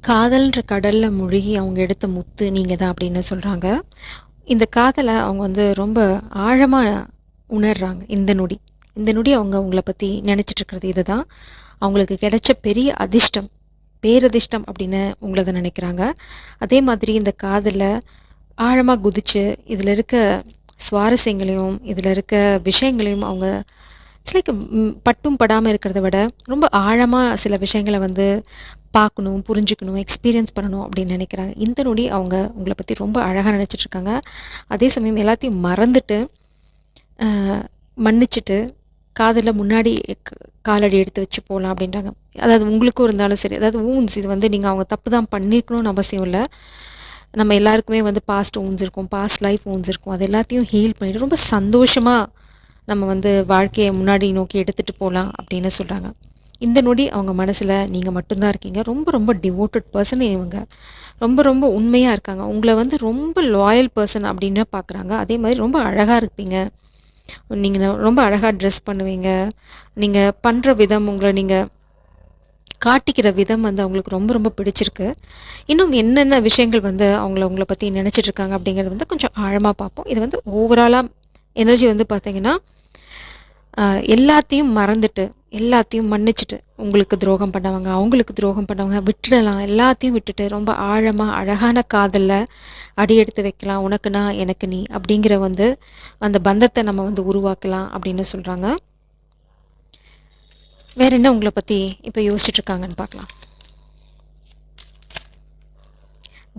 காதல்ன்ற கடல்ல முழுகி அவங்க எடுத்த முத்து நீங்க தான் அப்படின்னு சொல்றாங்க. இந்த காதல அவங்க வந்து ரொம்ப ஆழமா உணர்றாங்க இந்த நொடி. இந்த நொடி அவங்க உங்கள பத்தி நினைச்சிட்டு இருக்கிறது இதுதான். அவங்களுக்கு கிடைச்ச பெரிய அதிர்ஷ்டம், பேரதிர்ஷ்டம் அப்படின்னு உங்கள தான் நினைக்கிறாங்க. அதே மாதிரி இந்த காதல்ல ஆழமா குதிச்சு, இதுல இருக்க சுவாரஸ்யங்களையும், இதுல இருக்க விஷயங்களையும் அவங்க இட்ஸ் லைக் பட்டும் படாம இருக்கிறத விட, ரொம்ப ஆழமா சில விஷயங்கள வந்து பார்க்கணும், புரிஞ்சுக்கணும், எக்ஸ்பீரியன்ஸ் பண்ணணும் அப்படின்னு நினைக்கிறாங்க. இந்த நொடி அவங்க உங்கள பத்தி ரொம்ப அழகா நினைச்சிட்டு இருக்காங்க. அதே சமயம் எல்லாத்தையும் மறந்துட்டு, அ மன்னிச்சுட்டு, காதல்ல முன்னாடி காலடி எடுத்து வச்சு போலாம் அப்படின்றாங்க. அதாவது உங்களுக்கும் இருந்தாலும் சரி, அதாவது வூண்ட்ஸ் இது வந்து நீங்க அவங்க தப்பு தான் பண்ணியிருக்கணும்னு அவசியம் இல்ல. நம்ம எல்லாருக்குமே வந்து பாஸ்ட் வூண்ட்ஸ் இருக்கும், பாஸ்ட் லைஃப் வூண்ட்ஸ் இருக்கும். அது எல்லாத்தையும் ஹீல் பண்ணிட்டு ரொம்ப சந்தோஷமா நம்ம வந்து வாழ்க்கைய முன்னாடி நோக்கி எடுத்துட்டு போலாம் அப்படின்னு சொல்றாங்க. இந்த நொடி அவங்க மனசுல நீங்க மட்டும் தான் இருக்கீங்க. ரொம்ப ரொம்ப டிவோட்டட் பெர்சன் இவங்க. ரொம்ப ரொம்ப உண்மையா இருக்காங்க. உங்கள வந்து ரொம்ப லாயல் பெர்சன் அப்படின்னு பார்க்குறாங்க. அதே மாதிரி ரொம்ப அழகா இருப்பீங்க. நீங்க ரொம்ப அழகா ட்ரெஸ் பண்ணுவீங்க. நீங்க பண்ற விதம், உங்கள நீங்க காட்டிக்கிற விதம் வந்து அவங்களுக்கு ரொம்ப ரொம்ப பிடிச்சிருக்கு. இன்னும் என்னென்ன விஷயங்கள் வந்து உங்கள பத்தி நினைச்சிட்டு இருக்காங்க அப்படிங்கிறது வந்து கொஞ்சம் ஆழமா பார்ப்போம். இது வந்து ஓவராலா எனர்ஜி வந்து பார்த்தீங்கன்னா, எல்லாத்தையும் மறந்துட்டு, எல்லாத்தையும் மன்னிச்சுட்டு, உங்களுக்கு துரோகம் பண்ணவங்க, அவங்களுக்கு துரோகம் பண்ணவங்க விட்டுடலாம். எல்லாத்தையும் விட்டுட்டு ரொம்ப ஆழமா அழகான காதல்ல அடியெடுத்து வைக்கலாம். உனக்கு நான், எனக்கு நீ அப்படிங்கிற வந்து அந்த பந்தத்த நம்ம வந்து உருவாக்கலாம் அப்படின்னு சொல்றாங்க. வேற என்ன உங்கள பத்தி இப்ப யோசிச்சுட்டு இருக்காங்கன்னு பார்க்கலாம்.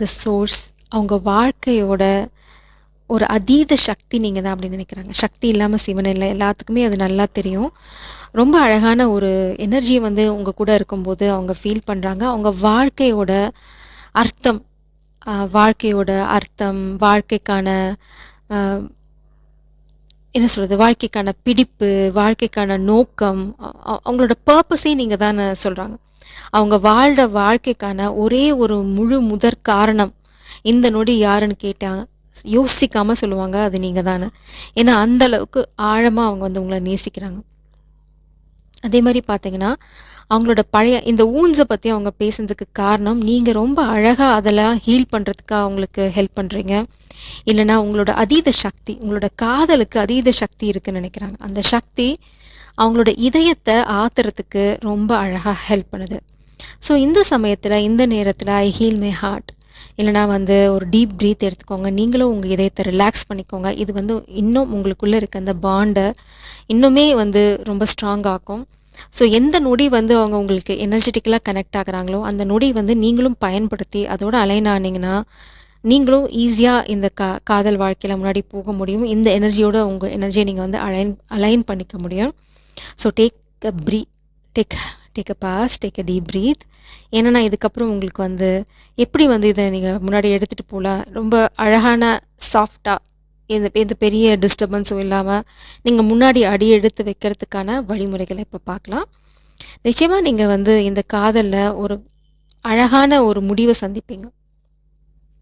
தி சோர்ஸ் அவங்க வாழ்க்கையோட ஒரு அதீத சக்தி நீங்க தான் அப்படின்னு நினைக்கிறாங்க. சக்தி இல்லாம சிவன் இல்ல. எல்லாத்துக்குமே அது நல்லா தெரியும். ரொம்ப அழகான ஒரு எனர்ஜிய வந்து உங்க கூட இருக்கும்போது அவங்க ஃபீல் பண்றாங்க. அவங்க வாழ்க்கையோட அர்த்தம், வாழ்க்கையோட அர்த்தம், வாழ்க்கைக்கான அ என்ன சொல்றது? வாழ்க்கைக்கான பிடிப்பு, வாழ்க்கைக்கான நோக்கம், அவங்களோட பர்ப்பஸே நீங்க தான்னு சொல்றாங்க. அவங்க வாழ்ற வாழ்க்கைக்கான ஒரே ஒரு முழு முதற் காரணம் இந்த நொடி யாருன்னு கேட்டா யோசிக்காம சொல்லுவாங்க அது நீங்க தானு. ஏன்னா அந்த அளவுக்கு ஆழமா அவங்க வந்து உங்களை நேசிக்கிறாங்க. அதே மாதிரி பார்த்தீங்கன்னா, அவங்களோட பழைய இந்த ஊன்ஸை பற்றி அவங்க பேசுனதுக்கு காரணம் நீங்கள் ரொம்ப அழகாக அதெல்லாம் ஹீல் பண்ணுறதுக்கு அவங்களுக்கு ஹெல்ப் பண்ணுறீங்க. இல்லைனா உங்களோட அதீத சக்தி, உங்களோட காதலுக்கு அதீத சக்தி இருக்குன்னு நினைக்கிறாங்க. அந்த சக்தி அவங்களோட இதயத்தை ஆத்துறதுக்கு ரொம்ப அழகாக ஹெல்ப் பண்ணுது. ஸோ இந்த சமயத்தில், இந்த நேரத்தில் ஐ ஹீல் மை ஹார்ட், இல்லைனா வந்து ஒரு டீப் ப்ரீத் எடுத்துக்கோங்க. நீங்களும் உங்கள் இதயத்தை ரிலாக்ஸ் பண்ணிக்கோங்க. இது வந்து இன்னும் உங்களுக்குள்ளே இருக்க அந்த பாண்டை இன்னுமே வந்து ரொம்ப ஸ்ட்ராங் ஆக்கும். ஸோ எந்த நொடி வந்து அவங்க உங்களுக்கு எனர்ஜெட்டிக்கலாக கனெக்ட் ஆகுறாங்களோ அந்த நொடி வந்து நீங்களும் பயன்படுத்தி அதோட அலைன் ஆனீங்கன்னா நீங்களும் ஈஸியாக இந்த காதல் வாழ்க்கையில் முன்னாடி போக முடியும். இந்த எனர்ஜியோட உங்கள் எனர்ஜியை நீங்கள் வந்து அலைன் பண்ணிக்க முடியும். So take a take take a pause, take a deep breath. ஏன்னா இதுக்கப்புறம் உங்களுக்கு வந்து எப்படி வந்து இதை நீங்கள் முன்னாடி எடுத்துகிட்டு போகலாம், ரொம்ப அழகான சாஃப்டாக, எந்த பெரிய டிஸ்டர்பன்ஸும் இல்லாமல் நீங்கள் முன்னாடி அடி எடுத்து வைக்கிறதுக்கான வழிமுறைகளை இப்போ பார்க்கலாம். நிச்சயமாக நீங்கள் வந்து இந்த காதலில் ஒரு அழகான ஒரு முடிவை சந்திப்பீங்க.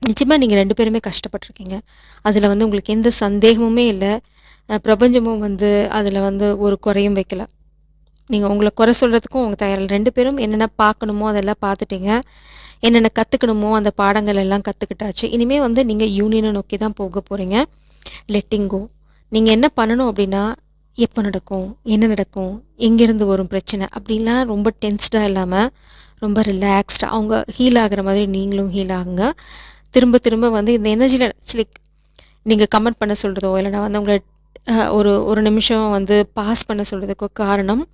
நிச்சயமாக நீங்கள் 2 பேருமே கஷ்டப்பட்டிருக்கீங்க. அதில் வந்து உங்களுக்கு எந்த சந்தேகமுமே இல்லை. பிரபஞ்சமும் வந்து அதில் வந்து ஒரு குறையும் வைக்கல. நீங்கள் உங்களை குறை சொல்கிறதுக்கும் உங்கள் தயாரில் 2 பேரும் என்னென்ன பார்க்கணுமோ அதெல்லாம் பார்த்துட்டீங்க. என்னென்ன கற்றுக்கணுமோ அந்த பாடங்கள் எல்லாம் கற்றுக்கிட்டாச்சு. இனிமேல் வந்து நீங்கள் யூனியனை நோக்கி தான் போக போகிறீங்க. Letting go. நீங்கள் என்ன பண்ணணும் அப்படின்னா, எப்போ நடக்கும், என்ன நடக்கும், எங்கேருந்து வரும் பிரச்சனை அப்படின்லாம் ரொம்ப டென்ஸ்டாக இல்லாமல் ரொம்ப ரிலாக்ஸ்டாக அவங்க ஹீல் ஆகிற மாதிரி நீங்களும் ஹீல் ஆகுங்க. திரும்ப திரும்ப வந்து இந்த எனர்ஜியில் லைக் நீங்கள் கமெண்ட் பண்ண சொல்கிறதோ இல்லைனா வந்து உங்களை ஒரு நிமிஷம் வந்து பாஸ் பண்ண சொல்கிறதுக்கோ காரணம்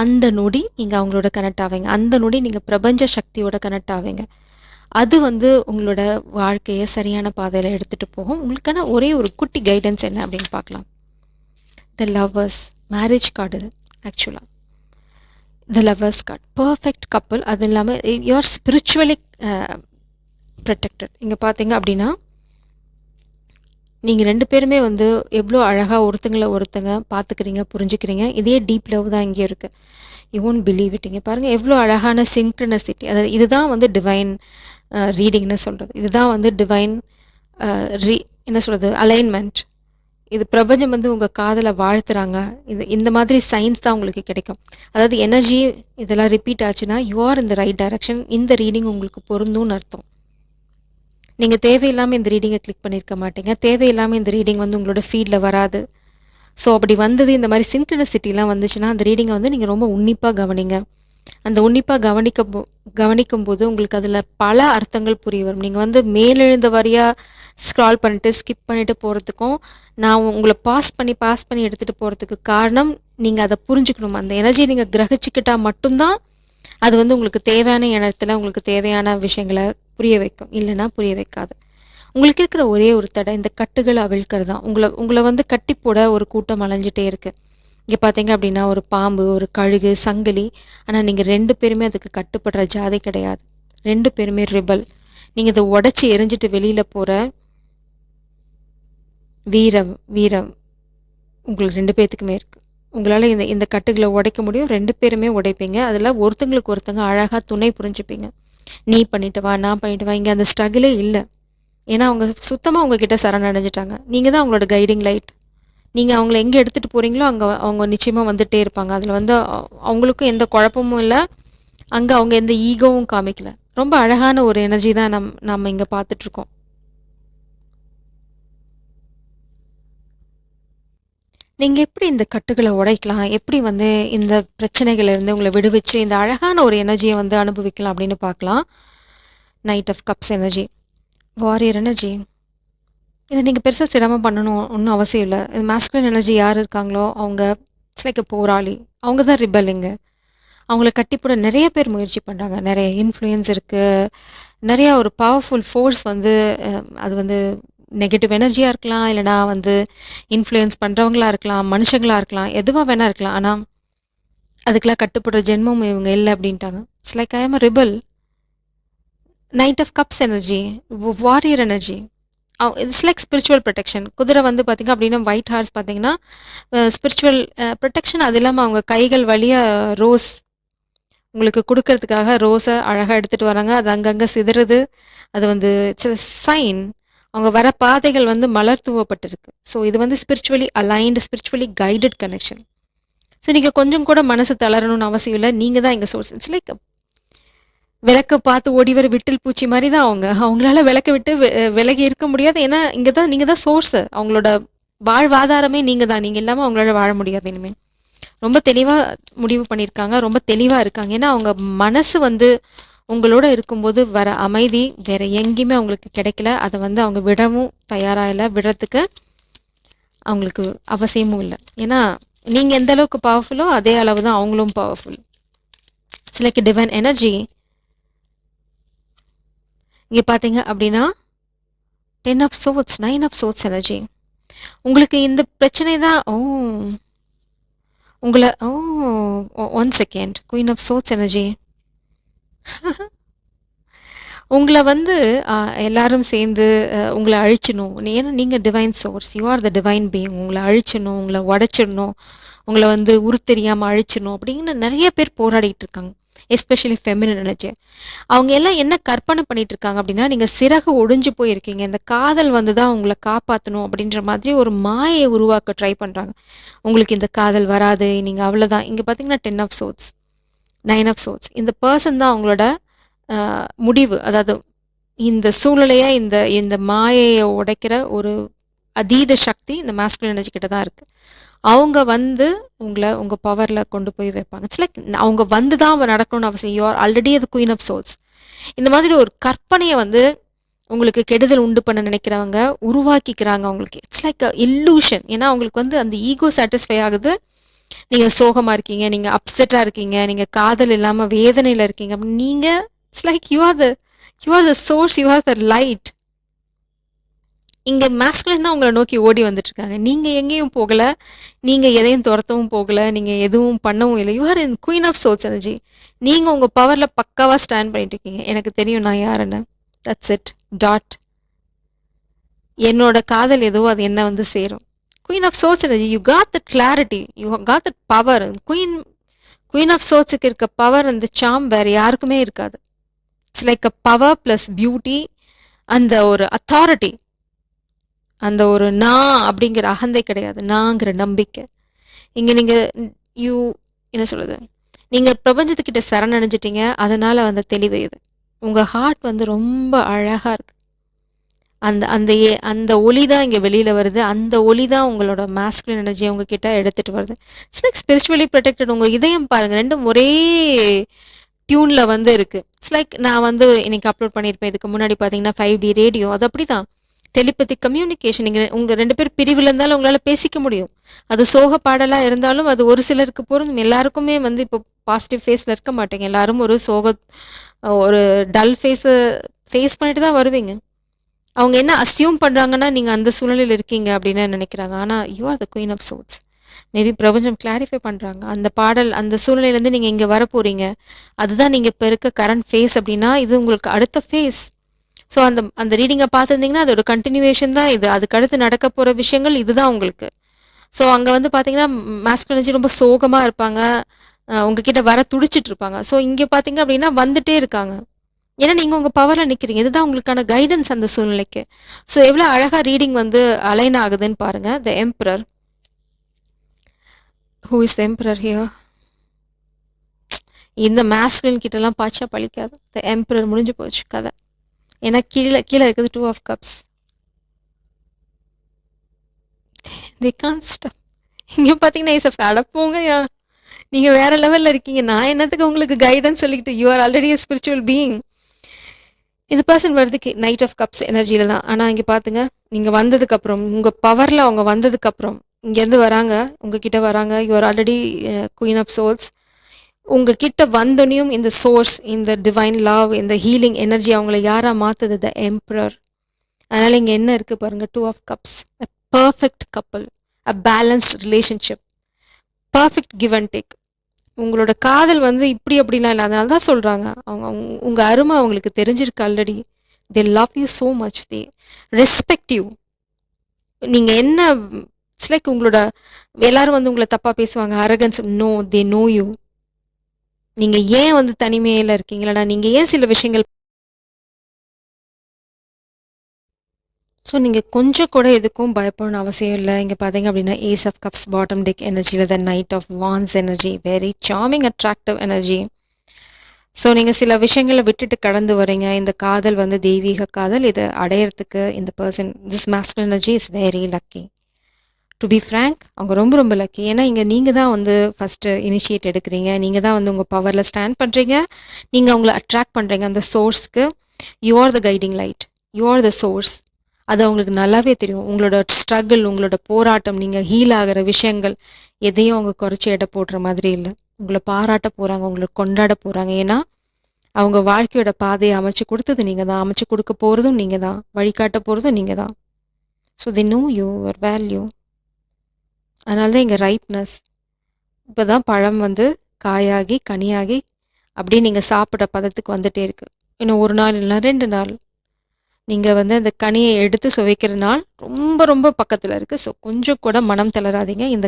அந்த நொடி நீங்கள் அவங்களோட கனெக்ட் ஆவீங்க. அந்த நொடி நீங்கள் பிரபஞ்ச சக்தியோட கனெக்ட் ஆவீங்க. அது வந்து உங்களோட வாழ்க்கையை சரியான பாதையில் எடுத்துகிட்டு போகும். உங்களுக்கான ஒரே ஒரு குட்டி கைடன்ஸ் என்ன அப்படின்னு பார்க்கலாம். த லவ்வர்ஸ் மேரேஜ் கார்டு இது ஆக்சுவலாக. த லவ்வர்ஸ் கார்டு பர்ஃபெக்ட் கப்புள். அது இல்லாமல் யூஆர் ஸ்பிரிச்சுவலி ப்ரொடெக்டட். இங்கே பார்த்தீங்க அப்படின்னா நீங்கள் 2 பேருமே வந்து எவ்வளோ அழகாக ஒருத்தங்க பார்த்துக்கிறீங்க, புரிஞ்சுக்கிறீங்க. இதே டீப் லவ் தான் இங்கே இருக்குது. You won't believe it. இங்கே பாருங்கள் எவ்வளோ அழகான சிங்க்ரனசிட்டி. அதாவது இதுதான் வந்து டிவைன் ரீடிங்னு சொல்கிறது. இதுதான் வந்து டிவைன் என்ன சொல்கிறது அலைன்மெண்ட். இது பிரபஞ்சம் வந்து உங்கள் காதலை வாழ்த்துறாங்க. இந்த மாதிரி சைன்ஸ் தான் உங்களுக்கு கிடைக்கும். அதாவது எனர்ஜி இதெல்லாம் ரிப்பீட் ஆச்சுன்னா you are in the right direction. இந்த ரீடிங் உங்களுக்கு பொருந்தும்னு அர்த்தம். நீங்கள் தேவையில்லாமல் இந்த ரீடிங்கை கிளிக் பண்ணியிருக்க மாட்டீங்க. தேவையில்லாமல் இந்த ரீடிங் வந்து உங்களோட ஃபீல்டில் வராது. ஸோ அப்படி வந்தது இந்த மாதிரி சிங்க்ரனிசிட்டிலாம் வந்துச்சுன்னா அந்த ரீடிங்கை வந்து நீங்கள் ரொம்ப உன்னிப்பாக கவனிங்க. அந்த உன்னிப்பாக கவனிக்கும் போது உங்களுக்கு அதில் பல அர்த்தங்கள் புரிய வரும். நீங்கள் வந்து மேலெழுந்த வரியாக ஸ்க்ரால் பண்ணிட்டு ஸ்கிப் பண்ணிட்டு போகிறதுக்கும் நான் உங்களை பாஸ் பண்ணி எடுத்துகிட்டு போகிறதுக்கு காரணம் நீங்கள் அதை புரிஞ்சுக்கணும். அந்த எனர்ஜியை நீங்கள் கிரகிச்சிக்கிட்டா மட்டும்தான் அது வந்து உங்களுக்கு தேவையான இடத்துல உங்களுக்கு தேவையான விஷயங்களை புரிய வைக்கும். இல்லைன்னா புரிய வைக்காது. உங்களுக்கு இருக்கிற ஒரே ஒரு தடை இந்த கட்டுகளை அவிழ்க்கிறது தான். உங்களை வந்து கட்டி போட ஒரு கூட்டம் அலைஞ்சிட்டே இருக்குது. இங்கே பார்த்தீங்க அப்படின்னா ஒரு பாம்பு, ஒரு கழுகு, சங்கிலி. ஆனால் நீங்கள் 2 பேருமே அதுக்கு கட்டுப்படுற ஜாதி கிடையாது. 2 பேருமே ரிபல். நீங்கள் இதை உடச்சி எரிஞ்சிட்டு வெளியில் போகிற வீரம் உங்களுக்கு 2 பேர்த்துக்குமே இருக்குது. உங்களால் இந்த கட்டுகளை உடைக்க முடியும். 2 பேருமே உடைப்பீங்க. அதில் ஒருத்தங்களுக்கு ஒருத்தங்க அழகாக துணை புரிஞ்சுப்பீங்க. நீ பண்ணிட்டு வா, நான் பண்ணிட்டு வா. இங்கே அந்த ஸ்ட்ரகிளே இல்லை. ஏன்னா அவங்க சுத்தமாக உங்ககிட்ட சரணடைஞ்சிட்டாங்க. நீங்கள் தான் அவங்களோட கைடிங் லைட். நீங்கள் அவங்கள எங்கே எடுத்துகிட்டு போகிறீங்களோ அங்கே அவங்க நிச்சயமாக வந்துகிட்டே இருப்பாங்க. அதில் வந்து அவங்களுக்கும் எந்த குழப்பமும் இல்லை. அங்கே அவங்க எந்த ஈகோவும் காமிக்கல. ரொம்ப அழகான ஒரு எனர்ஜி தான் நம்ம இங்கே பார்த்துட்ருக்கோம். நீங்கள் எப்படி இந்த கட்டுகளை உடைக்கலாம், எப்படி வந்து இந்த பிரச்சனைகள்லேருந்து உங்களை விடுவிச்சு இந்த அழகான ஒரு எனர்ஜியை வந்து அனுபவிக்கலாம் அப்படின்னு பார்க்கலாம். Knight of cups energy, warrior energy. இதை நீங்கள் பெருசாக சிரமம் பண்ணணும் ஒன்றும் அவசியம் இல்லை. இது மாஸ்குலின் எனர்ஜி யார் இருக்காங்களோ அவங்க இட்ஸ் லைக் போராளி. அவங்க தான் ரிபல்லிங்க. அவங்கள கட்டிப்போட நிறைய பேர் முயற்சி பண்ணுறாங்க. நிறைய இன்ஃப்ளூயன்ஸ் இருக்குது. நிறையா ஒரு பவர்ஃபுல் ஃபோர்ஸ் வந்து அது வந்து நெகட்டிவ் எனர்ஜியாக இருக்கலாம், இல்லைனா வந்து இன்ஃப்ளூயன்ஸ் பண்ணுறவங்களா இருக்கலாம், மனுஷங்களாக இருக்கலாம், எதுவாக வேணா இருக்கலாம். ஆனால் அதுக்கெலாம் கட்டுப்படுற ஜென்மம் இவங்க இல்லை அப்படின்ட்டாங்க. It's like I am a rebel. Knight of cups energy, warrior energy. It's like spiritual protection. குதிரை வந்து பார்த்திங்க அப்படின்னா ஒயிட் ஹார்ஸ் பார்த்திங்கன்னா ஸ்பிரிச்சுவல் ப்ரொடெக்ஷன். அது இல்லாமல் அவங்க கைகள் வழியாக ரோஸ் உங்களுக்கு கொடுக்கறதுக்காக ரோஸை அழகாக எடுத்துகிட்டு வராங்க. அது அங்கங்கே சிதறுது. அது வந்து இட்ஸ் சைன். அவங்க வர பாதைகள் வந்து மலர் தூவப்பட்டிருக்கு. ஸோ இது வந்து spiritually aligned, spiritually guided connection. So நீங்கள் கொஞ்சம் கூட மனசு தளரணும்னு அவசியம் இல்லை. நீங்கள் தான் எங்கள் சோர்ஸ். இட்ஸ் லைக் விளக்க பார்த்து ஓடி வர விட்டில் பூச்சி மாதிரி தான் அவங்களால விளக்க விட்டு விலகி இருக்க முடியாது. ஏன்னா இங்கே தான் நீங்கள் தான் சோர்ஸு. அவங்களோட வாழ்வாதாரமே நீங்கள் தான். நீங்கள் இல்லாமல் அவங்களால வாழ முடியாது. இனிமேல் ரொம்ப தெளிவாக முடிவு பண்ணியிருக்காங்க. ரொம்ப தெளிவாக இருக்காங்க. ஏன்னா அவங்க மனசு வந்து உங்களோட இருக்கும்போது வர அமைதி வேறு எங்கேயுமே அவங்களுக்கு கிடைக்கல. அதை வந்து அவங்க விடவும் தயாராக இல்லை. விடுறதுக்கு அவங்களுக்கு அவசியமும் இல்லை. ஏன்னா நீங்கள் எந்த அளவுக்கு பவர்ஃபுல்லோ அதே அளவு தான் அவங்களும் powerful. It's like divine energy. இங்கே பார்த்தீங்க அப்படின்னா 10 of swords, 9 of swords energy. உங்களுக்கு இந்த பிரச்சனை தான் உங்களை 1 second. Queen of swords energy. உங்களை வந்து எல்லாரும் சேர்ந்து உங்களை அழிச்சணும். ஏன்னா நீங்கள் divine source, you are the divine being. உங்களை அழிச்சணும், உங்களை உடைச்சிடணும், உங்களை வந்து உருத்தெரியாமல் அழிச்சிடணும் அப்படின்னு நிறைய பேர் போராடிட்டு இருக்காங்க. Especially feminine energy. அவங்க எல்லாம் என்ன கற்பனை பண்ணிட்டு இருக்காங்க அப்படின்னா நீங்கள் சிறகு ஒடிஞ்சு போயிருக்கீங்க, இந்த காதல் வந்து தான் உங்களை காப்பாற்றணும் அப்படின்ற மாதிரி ஒரு மாயை உருவாக்க ட்ரை பண்ணுறாங்க. உங்களுக்கு இந்த காதல் வராது, நீங்கள் அவ்வளோதான். இங்கே பார்த்தீங்கன்னா 10 ஆஃப் சோட்ஸ், 9 ஆஃப் சோட்ஸ். இந்த பர்சன் தான் அவங்களோட முடிவு. அதாவது இந்த சூழ்நிலையை இந்த மாயையை உடைக்கிற ஒரு அதீத சக்தி இந்த மாஸ்குலின் எனர்ஜி கிட்ட தான் இருக்குது. அவங்க வந்து உங்களை உங்கள் பவரில் கொண்டு போய் வைப்பாங்க. இட்ஸ் லைக் அவங்க வந்து தான் அவங்க நடக்கணும்னு அவசியம். யூ ஆர் ஆல்ரெடி அது குயின் ஆஃப் சோல்ஸ். இந்த மாதிரி ஒரு கற்பனையை வந்து உங்களுக்கு கெடுதல் உண்டு பண்ண நினைக்கிறவங்க உருவாக்கிக்கிறாங்க அவங்களுக்கு. It's like a illusion. ஏன்னா அவங்களுக்கு வந்து அந்த ஈகோ சாட்டிஸ்ஃபை ஆகுது. நீங்கள் சோகமாக இருக்கீங்க, நீங்கள் அப்செட்டாக இருக்கீங்க, நீங்கள் காதல் இல்லாமல் வேதனையில் இருக்கீங்க. நீங்கள் it's like you are the source, you are the light. இங்கே மாஸ்குலின் தான் உங்களை நோக்கி ஓடி வந்துட்டுருக்காங்க. நீங்கள் எங்கேயும் போகலை, நீங்கள் எதையும் துரத்தவும் போகலை, நீங்கள் எதுவும் பண்ணவும் இல்லை. You are in queen of souls energy. நீங்கள் உங்கள் பவரில் பக்காவாக ஸ்டாண்ட் பண்ணிட்டு இருக்கீங்க. எனக்கு தெரியும் நான் யாருன்னு. That's it. டாட். என்னோட காதல் எதுவோ அது என்ன வந்து சேரும். Queen of souls energy. You got the clarity, you got the power. Queen of சோல்ஸுக்கு இருக்க பவர், அந்த சாம் வேறு யாருக்குமே இருக்காது. It's like a power plus beauty, அந்த ஒரு அத்தாரிட்டி. அந்த ஒரு நான் அப்படிங்கிற அகந்தை கிடையாது, நாங்கிற நம்பிக்கை. இங்க நீங்க யூ என்ன சொல்றது? நீங்க பிரபஞ்சத்துக்கிட்ட சரணடைஞ்சிட்டீங்க. அதனால வந்த தெளிவு இது. உங்க ஹார்ட் வந்து ரொம்ப அழகா இருக்கு. அந்த அந்த அந்த ஒளி தான் இங்க வெளியில வருது. அந்த ஒளி தான் உங்களோட மாஸ்குலின் எனர்ஜிய உங்ககிட்ட எடுத்துட்டு வருது. It's like spiritually protected. உங்க இதயம் பாருங்க, 2ம் ஒரே டியூன்ல வந்து இருக்கு. இட்ஸ் லைக் நான் வந்து இன்னைக்கு அப்லோட் பண்ணியிருப்பேன். இதுக்கு முன்னாடி பார்த்தீங்கன்னா 5D ரேடியோ. அது அப்படிதான். Telepathy communication. நீங்க உங்க 2 பேர் பிரிவுல இருந்தாலும் உங்களால பேசிக்க முடியும். அது சோக பாடலா இருந்தாலும் அது ஒரு சிலருக்கு பொருந்தும். எல்லாருக்குமே வந்து இப்போ பாசிட்டிவ் ஃபேஸ்ல இருக்க மாட்டீங்க. எல்லாரும் ஒரு ஒரு டல் ஃபேஸ் பண்ணிட்டு தான் வருவீங்க. அவங்க என்ன அஸ்யூம் பண்றாங்கன்னா, நீங்க அந்த சூழ்நிலையில இருக்கீங்க அப்படின்னு நினைக்கிறாங்க. ஆனா you are the queen of souls. Maybe பிரபஞ்சம் கிளாரிஃபை பண்றாங்க. அந்த பாடல் அந்த சூழ்நிலையிலேருந்து நீங்க இங்க வரப்போறீங்க. அதுதான் நீங்க இப்ப இருக்க கரண்ட் ஃபேஸ் அப்படின்னா, இது உங்களுக்கு அடுத்த ஃபேஸ். ஸோ அந்த அந்த ரீடிங்கை பார்த்துருந்தீங்கன்னா அதோட கண்டினியூவேஷன் தான் இது. அதுக்கு அடுத்து நடக்க போகிற விஷயங்கள் இதுதான் உங்களுக்கு. ஸோ அங்கே வந்து பார்த்தீங்கன்னா மாஸ்குலின் எனர்ஜி ரொம்ப சோகமாக இருப்பாங்க. உங்ககிட்ட வர துடிச்சிட்டு இருப்பாங்க. ஸோ இங்கே பார்த்தீங்க அப்படின்னா வந்துட்டே இருக்காங்க. ஏன்னா நீங்கள் உங்கள் பவரில் நிற்கிறீங்க. இதுதான் உங்களுக்கான கைடன்ஸ் அந்த சூழ்நிலைக்கு. ஸோ எவ்வளோ அழகாக ரீடிங் வந்து அலைன் ஆகுதுன்னு பாருங்க. த emperor. Who is the emperor here? இந்த மாஸ்குலின் கிட்டலாம் பாய்ச்சா பழிக்காது. த எம்பரர் முடிஞ்சு போச்சு கதை. ஏன்னா கீழே கீழே இருக்குது 2 of cups. They can't stop. இங்கே பார்த்தீங்கன்னா ஏஸ் ஆஃப் அடப்போங்கயா, நீங்கள் வேற லெவலில் இருக்கீங்க. நான் என்னத்துக்கு உங்களுக்கு கைடன்ஸ் சொல்லிக்கிட்டு? You are already a spiritual being. இது பர்சன் வருதுக்கு நைட் ஆஃப் கப்ஸ் எனர்ஜியில் தான். ஆனால் இங்கே பார்த்துங்க, நீங்கள் வந்ததுக்கப்புறம் உங்கள் பவரில் அவங்க வந்ததுக்கப்புறம் இங்கேருந்து வராங்க, உங்ககிட்ட வராங்க. You are already queen of souls. உங்ககிட்ட வந்தோனையும் இந்த சோர்ஸ், இந்த டிவைன் லவ், இந்த ஹீலிங் எனர்ஜி அவங்கள யாராக மாற்றுது? த எம்பரர். அதனால் இங்கே என்ன இருக்குது பாருங்கள், 2 of cups. A perfect couple, a balanced relationship, perfect give and take. உங்களோட காதல் வந்து இப்படி அப்படிலாம் இல்லை. அதனால தான் சொல்கிறாங்க, அவங்க உங்கள் அருமை அவங்களுக்கு தெரிஞ்சிருக்கு already. They love you so much. They respect you. நீங்கள் என்ன, இட்ஸ் லைக் உங்களோட எல்லாரும் வந்து உங்களை தப்பாக பேசுவாங்க, arrogance. No, they know you. நீங்கள் ஏன் வந்து தனிமையில் இருக்கீங்களா? நீங்கள் ஏன் சில விஷயங்கள் ஸோ நீங்கள் கொஞ்சம் கூட எதுக்கும் பயப்படணும் அவசியம் இல்லை. இங்கே பார்த்தீங்க அப்படின்னா ace of cups bottom deck எனர்ஜியில் the knight of wands energy, very charming attractive energy. So நீங்கள் சில விஷயங்களை விட்டுட்டு கடந்து வரீங்க. இந்த காதல் வந்து தெய்வீக காதல். இதை அடையிறதுக்கு இந்த person, this masculine energy is very lucky. To be frank, அவங்க ரொம்ப ரொம்ப லக்கி. ஏன்னா இங்கே நீங்கள் தான் வந்து ஃபஸ்ட்டு இனிஷியேட் எடுக்கிறீங்க. நீங்கள் தான் வந்து உங்கள் பவரில் ஸ்டாண்ட் பண்ணுறீங்க. நீங்கள் அவங்கள அட்ராக்ட் பண்ணுறீங்க அந்த சோர்ஸ்க்கு. You are the guiding light, you are the source. அது அவங்களுக்கு நல்லாவே தெரியும். உங்களோட ஸ்ட்ரகிள், உங்களோட போராட்டம், நீங்கள் ஹீல் ஆகிற விஷயங்கள் எதையும் அவங்க குறைச்சி எடை போடுற மாதிரி இல்லை. உங்களை பாராட்ட போகிறாங்க, உங்களை கொண்டாட போகிறாங்க. ஏன்னா அவங்க வாழ்க்கையோட பாதையை அமைச்சு கொடுத்தது நீங்கள் தான், அமைச்சு கொடுக்க போகிறதும் நீங்கள் தான், வழிகாட்ட போகிறதும் நீங்கள் தான். So they know you your value. அதனால தான் இங்கே ரைப்னஸ். இப்போ தான் பழம் வந்து காயாகி கனியாகி அப்படியே நீங்கள் சாப்பிட்ற பதத்துக்கு வந்துட்டே இருக்குது. இன்னும் 1 நாள் இல்லைனா 2 நாள் நீங்கள் வந்து அந்த கனியை எடுத்து சுவைக்கிற நாள் ரொம்ப ரொம்ப பக்கத்தில் இருக்குது. ஸோ கொஞ்சம் கூட மனம் தளராதீங்க. இந்த